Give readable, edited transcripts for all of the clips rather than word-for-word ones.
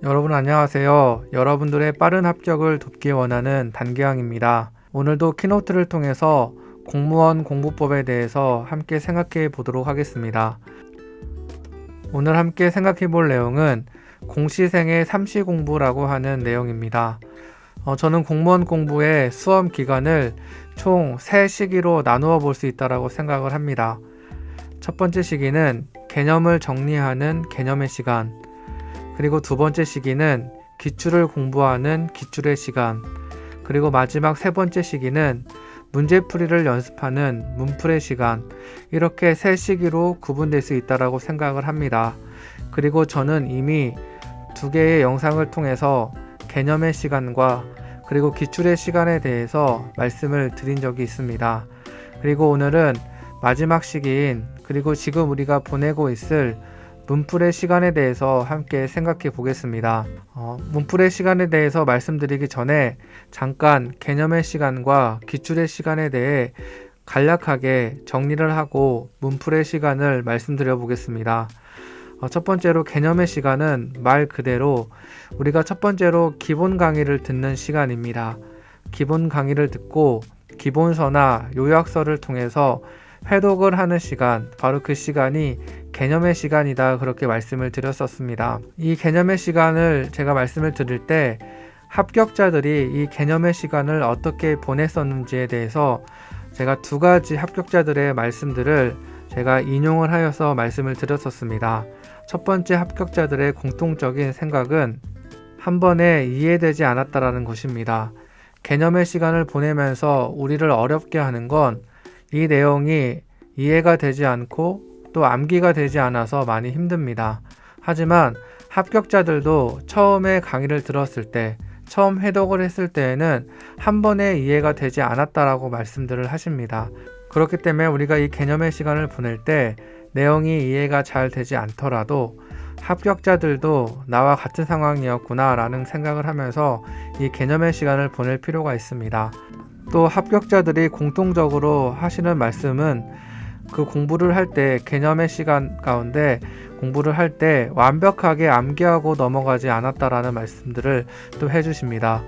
여러분 안녕하세요. 여러분들의 빠른 합격을 돕기 원하는 단계왕입니다. 오늘도 키노트를 통해서 공무원 공부법에 대해서 함께 생각해 보도록 하겠습니다. 오늘 함께 생각해 볼 내용은 공시생의 삼시공부라고 하는 내용입니다. 저는 공무원 공부의 수험 기간을 총 3시기로 나누어 볼 수 있다고 생각을 합니다. 첫 번째 시기는 개념을 정리하는 개념의 시간, 그리고 두 번째 시기는 기출을 공부하는 기출의 시간, 그리고 마지막 세 번째 시기는 문제풀이를 연습하는 문풀의 시간, 이렇게 3시기로 구분될 수 있다고 생각을 합니다. 그리고 저는 이미 2개의 영상을 통해서 개념의 시간과 그리고 기출의 시간에 대해서 말씀을 드린 적이 있습니다. 그리고 오늘은 마지막 시기인 그리고 지금 우리가 보내고 있을 문풀의 시간에 대해서 함께 생각해 보겠습니다. 문풀의 시간에 대해서 말씀드리기 전에 잠깐 개념의 시간과 기출의 시간에 대해 간략하게 정리를 하고 문풀의 시간을 말씀드려 보겠습니다. 첫 번째로 개념의 시간은 말 그대로 우리가 첫 번째로 기본 강의를 듣는 시간입니다. 기본 강의를 듣고 기본서나 요약서를 통해서 회독을 하는 시간, 바로 그 시간이 개념의 시간이다, 그렇게 말씀을 드렸었습니다. 이 개념의 시간을 제가 말씀을 드릴 때 합격자들이 이 개념의 시간을 어떻게 보냈었는지에 대해서 제가 2가지 합격자들의 말씀들을 제가 인용을 하여서 말씀을 드렸었습니다. 첫 번째 합격자들의 공통적인 생각은 한 번에 이해되지 않았다라는 것입니다. 개념의 시간을 보내면서 우리를 어렵게 하는 건 이 내용이 이해가 되지 않고 또 암기가 되지 않아서 많이 힘듭니다. 하지만 합격자들도 처음에 강의를 들었을 때, 처음 회독을 했을 때에는 한 번에 이해가 되지 않았다라고 말씀들을 하십니다. 그렇기 때문에 우리가 이 개념의 시간을 보낼 때 내용이 이해가 잘 되지 않더라도 합격자들도 나와 같은 상황이었구나 라는 생각을 하면서 이 개념의 시간을 보낼 필요가 있습니다. 또 합격자들이 공통적으로 하시는 말씀은 그 공부를 할 때 개념의 시간 가운데 공부를 할 때 완벽하게 암기하고 넘어가지 않았다라는 말씀들을 또 해주십니다.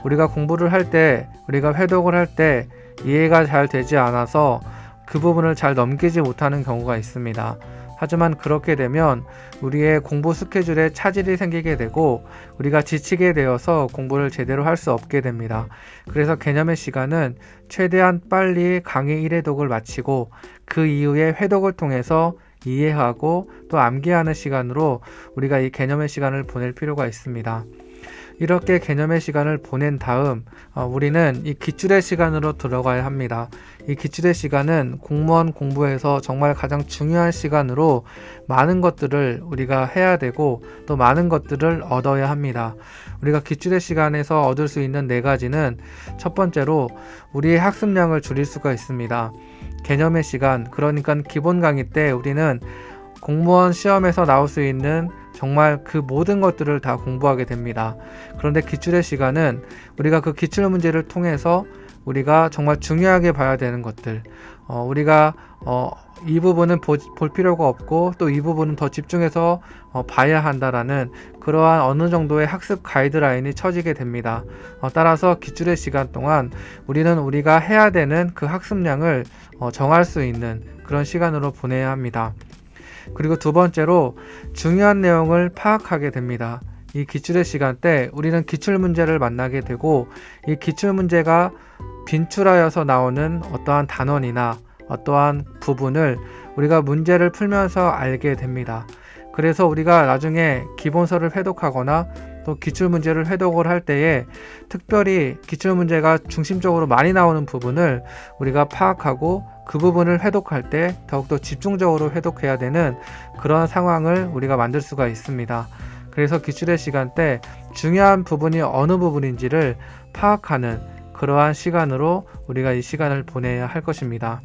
우리가 공부를 할 때, 우리가 회독을 할 때 이해가 잘 되지 않아서 그 부분을 잘 넘기지 못하는 경우가 있습니다. 하지만 그렇게 되면 우리의 공부 스케줄에 차질이 생기게 되고 우리가 지치게 되어서 공부를 제대로 할 수 없게 됩니다. 그래서 개념의 시간은 최대한 빨리 강의 1회독을 마치고 그 이후에 회독을 통해서 이해하고 또 암기하는 시간으로 우리가 이 개념의 시간을 보낼 필요가 있습니다. 이렇게 개념의 시간을 보낸 다음 우리는 이 기출의 시간으로 들어가야 합니다. 이 기출의 시간은 공무원 공부에서 정말 가장 중요한 시간으로 많은 것들을 우리가 해야 되고 또 많은 것들을 얻어야 합니다. 우리가 기출의 시간에서 얻을 수 있는 4가지는 첫 번째로 우리의 학습량을 줄일 수가 있습니다. 개념의 시간, 그러니까 기본 강의 때 우리는 공무원 시험에서 나올 수 있는 정말 그 모든 것들을 다 공부하게 됩니다. 그런데 기출의 시간은 우리가 그 기출 문제를 통해서 우리가 정말 중요하게 봐야 되는 것들, 우리가 이 부분은 볼 필요가 없고 또 이 부분은 더 집중해서 봐야 한다라는 그러한 어느 정도의 학습 가이드라인이 쳐지게 됩니다. 따라서 기출의 시간 동안 우리는 우리가 해야 되는 그 학습량을 정할 수 있는 그런 시간으로 보내야 합니다. 그리고 두 번째로 중요한 내용을 파악하게 됩니다. 이 기출의 시간 때 우리는 기출 문제를 만나게 되고 이 기출 문제가 빈출하여서 나오는 어떠한 단원이나 어떠한 부분을 우리가 문제를 풀면서 알게 됩니다. 그래서 우리가 나중에 기본서를 회독하거나 또 기출문제를 회독을 할 때에 특별히 기출문제가 중심적으로 많이 나오는 부분을 우리가 파악하고 그 부분을 회독할 때 더욱더 집중적으로 회독해야 되는 그런 상황을 우리가 만들 수가 있습니다. 그래서 기출의 시간 때 중요한 부분이 어느 부분인지를 파악하는 그러한 시간으로 우리가 이 시간을 보내야 할 것입니다.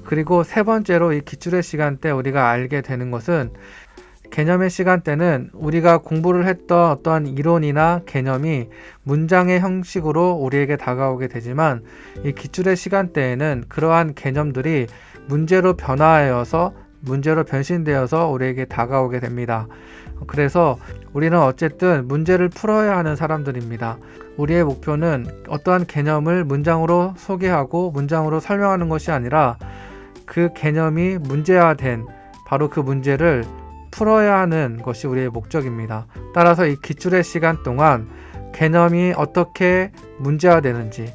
그리고 세 번째로 이 기출의 시간 때 우리가 알게 되는 것은 개념의 시간대는 우리가 공부를 했던 어떠한 이론이나 개념이 문장의 형식으로 우리에게 다가오게 되지만 이 기출의 시간대에는 그러한 개념들이 문제로 변화하여서 문제로 변신되어서 우리에게 다가오게 됩니다. 그래서 우리는 어쨌든 문제를 풀어야 하는 사람들입니다. 우리의 목표는 어떠한 개념을 문장으로 소개하고 문장으로 설명하는 것이 아니라 그 개념이 문제화된 바로 그 문제를 풀어야 하는 것이 우리의 목적입니다. 따라서 이 기출의 시간 동안 개념이 어떻게 문제화되는지,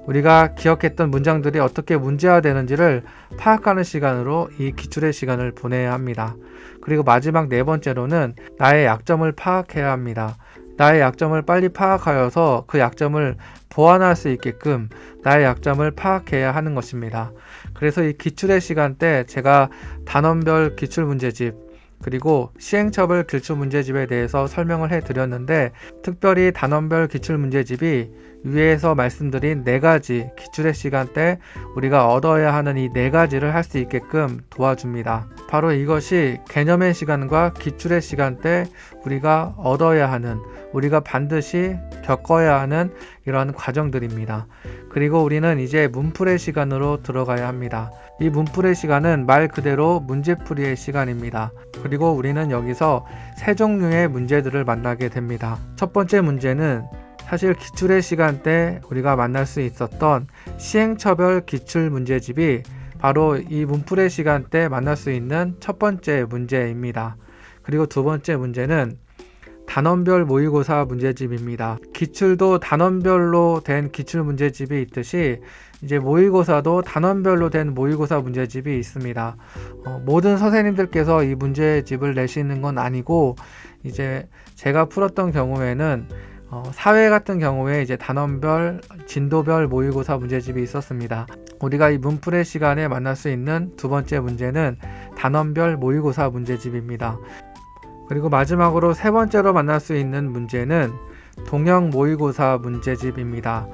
우리가 기억했던 문장들이 어떻게 문제화되는지를 파악하는 시간으로 이 기출의 시간을 보내야 합니다. 그리고 마지막 네 번째로는 나의 약점을 파악해야 합니다. 나의 약점을 빨리 파악하여서 그 약점을 보완할 수 있게끔 나의 약점을 파악해야 하는 것입니다. 그래서 이 기출의 시간 때 제가 단원별 기출문제집 그리고 시행처벌 기출문제집에 대해서 설명을 해드렸는데, 특별히 단원별 기출문제집이 위에서 말씀드린 4가지 기출의 시간 때 우리가 얻어야 하는 이 4가지를 할 수 있게끔 도와줍니다. 바로 이것이 개념의 시간과 기출의 시간 때 우리가 얻어야 하는, 우리가 반드시 겪어야 하는 이러한 과정들입니다. 그리고 우리는 이제 문풀의 시간으로 들어가야 합니다. 이 문풀의 시간은 말 그대로 문제풀이의 시간입니다. 그리고 우리는 여기서 3종류의 문제들을 만나게 됩니다. 첫 번째 문제는 사실 기출의 시간 때 우리가 만날 수 있었던 시행처별 기출문제집이 바로 이 문풀의 시간 때 만날 수 있는 첫 번째 문제입니다. 그리고 두 번째 문제는 단원별 모의고사 문제집입니다. 기출도 단원별로 된 기출 문제집이 있듯이 이제 모의고사도 단원별로 된 모의고사 문제집이 있습니다. 모든 선생님들께서 이 문제집을 내시는 건 아니고, 이제 제가 풀었던 경우에는 사회 같은 경우에 이제 단원별, 진도별 모의고사 문제집이 있었습니다. 우리가 이 문풀의 시간에 만날 수 있는 두 번째 문제는 단원별 모의고사 문제집입니다. 그리고 마지막으로 세 번째로 만날 수 있는 문제는 동형 모의고사 문제집입니다.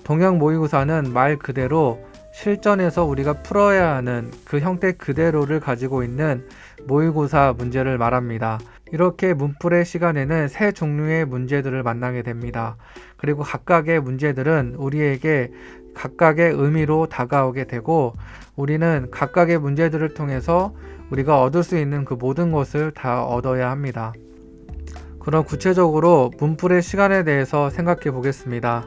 동형 모의고사는 말 그대로 실전에서 우리가 풀어야 하는 그 형태 그대로를 가지고 있는 모의고사 문제를 말합니다. 이렇게 문풀의 시간에는 3종류의 문제들을 만나게 됩니다. 그리고 각각의 문제들은 우리에게 각각의 의미로 다가오게 되고, 우리는 각각의 문제들을 통해서 우리가 얻을 수 있는 그 모든 것을 다 얻어야 합니다. 그럼 구체적으로 문풀의 시간에 대해서 생각해 보겠습니다.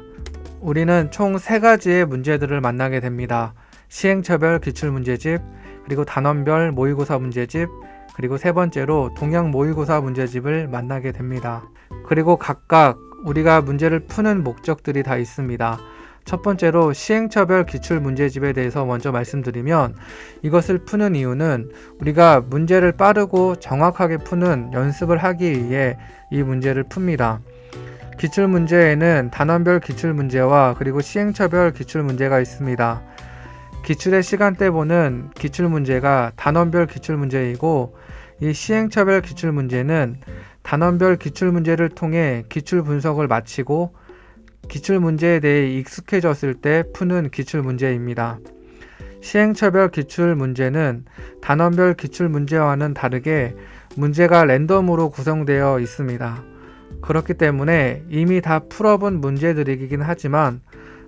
우리는 총 3가지의 문제들을 만나게 됩니다. 시행처별 기출문제집, 그리고 단원별 모의고사 문제집, 그리고 세 번째로 동형 모의고사 문제집을 만나게 됩니다. 그리고 각각 우리가 문제를 푸는 목적들이 다 있습니다. 첫 번째로 시행처별 기출문제집에 대해서 먼저 말씀드리면, 이것을 푸는 이유는 우리가 문제를 빠르고 정확하게 푸는 연습을 하기 위해 이 문제를 풉니다. 기출문제에는 단원별 기출문제와 그리고 시행처별 기출문제가 있습니다. 기출의 시간대 보는 기출문제가 단원별 기출문제이고, 이 시행처별 기출문제는 단원별 기출문제를 통해 기출 분석을 마치고 기출문제에 대해 익숙해졌을 때 푸는 기출문제입니다. 시행처별 기출문제는 단원별 기출문제와는 다르게 문제가 랜덤으로 구성되어 있습니다. 그렇기 때문에 이미 다 풀어본 문제들이긴 하지만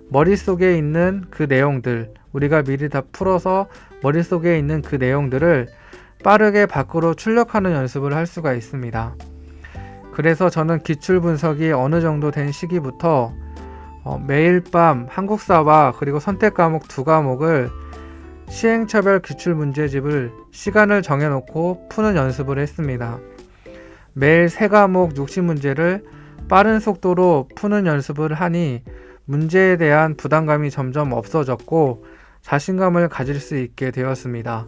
머릿속에 있는 그 내용들, 우리가 미리 다 풀어서 머릿속에 있는 그 내용들을 빠르게 밖으로 출력하는 연습을 할 수가 있습니다. 그래서 저는 기출 분석이 어느 정도 된 시기부터 매일 밤 한국사와 그리고 선택 과목 2과목을 시행처별 기출문제집을 시간을 정해놓고 푸는 연습을 했습니다. 매일 3과목 60문제를 빠른 속도로 푸는 연습을 하니 문제에 대한 부담감이 점점 없어졌고 자신감을 가질 수 있게 되었습니다.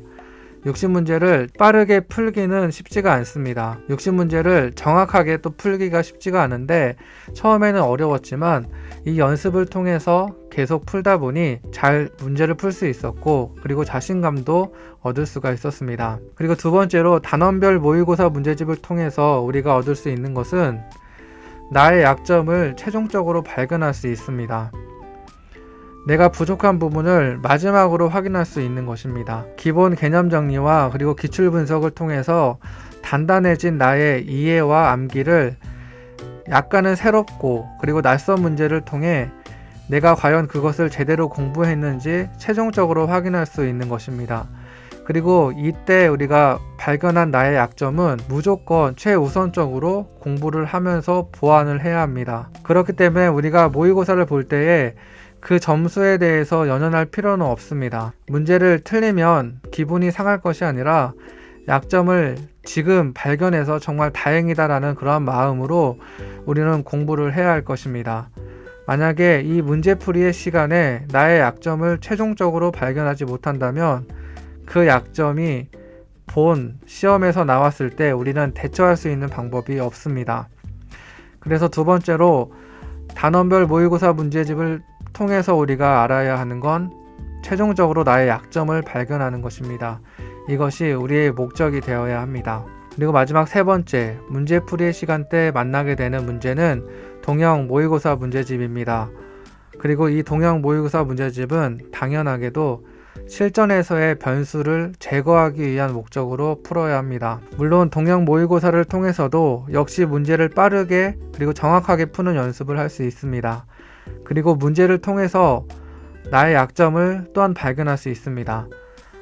60문제를 빠르게 풀기는 쉽지가 않습니다. 60문제를 정확하게 또 풀기가 쉽지가 않은데 처음에는 어려웠지만 이 연습을 통해서 계속 풀다 보니 잘 문제를 풀 수 있었고, 그리고 자신감도 얻을 수가 있었습니다. 그리고 두 번째로 단원별 모의고사 문제집을 통해서 우리가 얻을 수 있는 것은 나의 약점을 최종적으로 발견할 수 있습니다. 내가 부족한 부분을 마지막으로 확인할 수 있는 것입니다. 기본 개념 정리와 그리고 기출 분석을 통해서 단단해진 나의 이해와 암기를 약간은 새롭고 그리고 낯선 문제를 통해 내가 과연 그것을 제대로 공부했는지 최종적으로 확인할 수 있는 것입니다. 그리고 이때 우리가 발견한 나의 약점은 무조건 최우선적으로 공부를 하면서 보완을 해야 합니다. 그렇기 때문에 우리가 모의고사를 볼 때에 그 점수에 대해서 연연할 필요는 없습니다. 문제를 틀리면 기분이 상할 것이 아니라 약점을 지금 발견해서 정말 다행이다라는 그러한 마음으로 우리는 공부를 해야 할 것입니다. 만약에 이 문제풀이의 시간에 나의 약점을 최종적으로 발견하지 못한다면 그 약점이 본 시험에서 나왔을 때 우리는 대처할 수 있는 방법이 없습니다. 그래서 두 번째로 단원별 모의고사 문제집을 통해서 우리가 알아야 하는 건 최종적으로 나의 약점을 발견하는 것입니다. 이것이 우리의 목적이 되어야 합니다. 그리고 마지막 세 번째, 문제풀이의 시간대 만나게 되는 문제는 동형 모의고사 문제집입니다. 그리고 이 동형 모의고사 문제집은 당연하게도 실전에서의 변수를 제거하기 위한 목적으로 풀어야 합니다. 물론 동형 모의고사를 통해서도 역시 문제를 빠르게 그리고 정확하게 푸는 연습을 할 수 있습니다. 그리고 문제를 통해서 나의 약점을 또한 발견할 수 있습니다.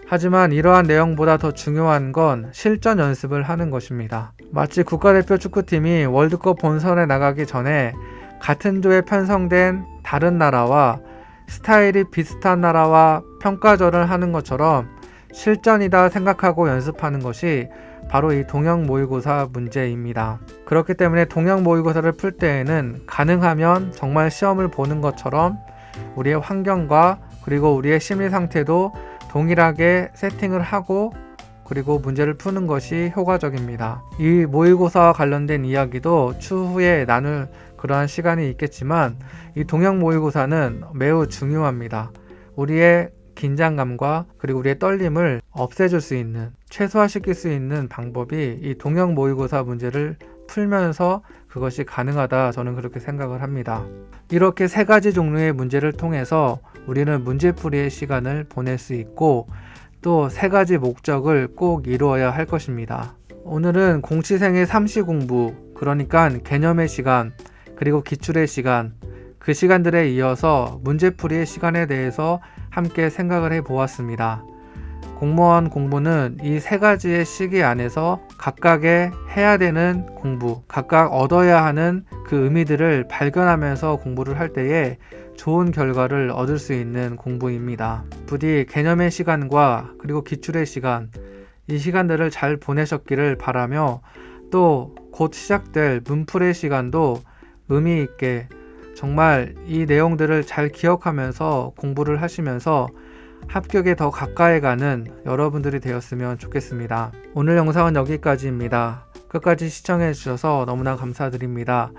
하지만 이러한 내용보다 더 중요한 건 실전 연습을 하는 것입니다. 마치 국가대표 축구팀이 월드컵 본선에 나가기 전에 같은 조에 편성된 다른 나라와 스타일이 비슷한 나라와 평가전을 하는 것처럼 실전이다 생각하고 연습하는 것이 바로 이 동형 모의고사 문제입니다. 그렇기 때문에 동형 모의고사를 풀 때에는 가능하면 정말 시험을 보는 것처럼 우리의 환경과 그리고 우리의 심리 상태도 동일하게 세팅을 하고 그리고 문제를 푸는 것이 효과적입니다. 이 모의고사와 관련된 이야기도 추후에 나눌 그러한 시간이 있겠지만 이 동형 모의고사는 매우 중요합니다. 우리의 긴장감과 그리고 우리의 떨림을 없애줄 수 있는, 최소화시킬 수 있는 방법이 이 동형 모의고사 문제를 풀면서 그것이 가능하다, 저는 그렇게 생각을 합니다. 이렇게 세 가지 종류의 문제를 통해서 우리는 문제풀이의 시간을 보낼 수 있고 또 세 가지 목적을 꼭 이루어야 할 것입니다. 오늘은 공시생의 삼시 공부, 그러니까 개념의 시간, 그리고 기출의 시간, 그 시간들에 이어서 문제풀이의 시간에 대해서 함께 생각을 해 보았습니다. 공무원 공부는 이 세 가지의 시기 안에서 각각의 해야 되는 공부, 각각 얻어야 하는 그 의미들을 발견하면서 공부를 할 때에 좋은 결과를 얻을 수 있는 공부입니다. 부디 개념의 시간과 그리고 기출의 시간, 이 시간들을 잘 보내셨기를 바라며 또 곧 시작될 문풀의 시간도 의미 있게 정말 이 내용들을 잘 기억하면서 공부를 하시면서 합격에 더 가까이 가는 여러분들이 되었으면 좋겠습니다. 오늘 영상은 여기까지입니다. 끝까지 시청해 주셔서 너무나 감사드립니다.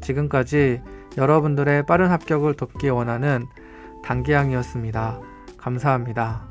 지금까지 여러분들의 빠른 합격을 돕기 원하는 단기양이었습니다. 감사합니다.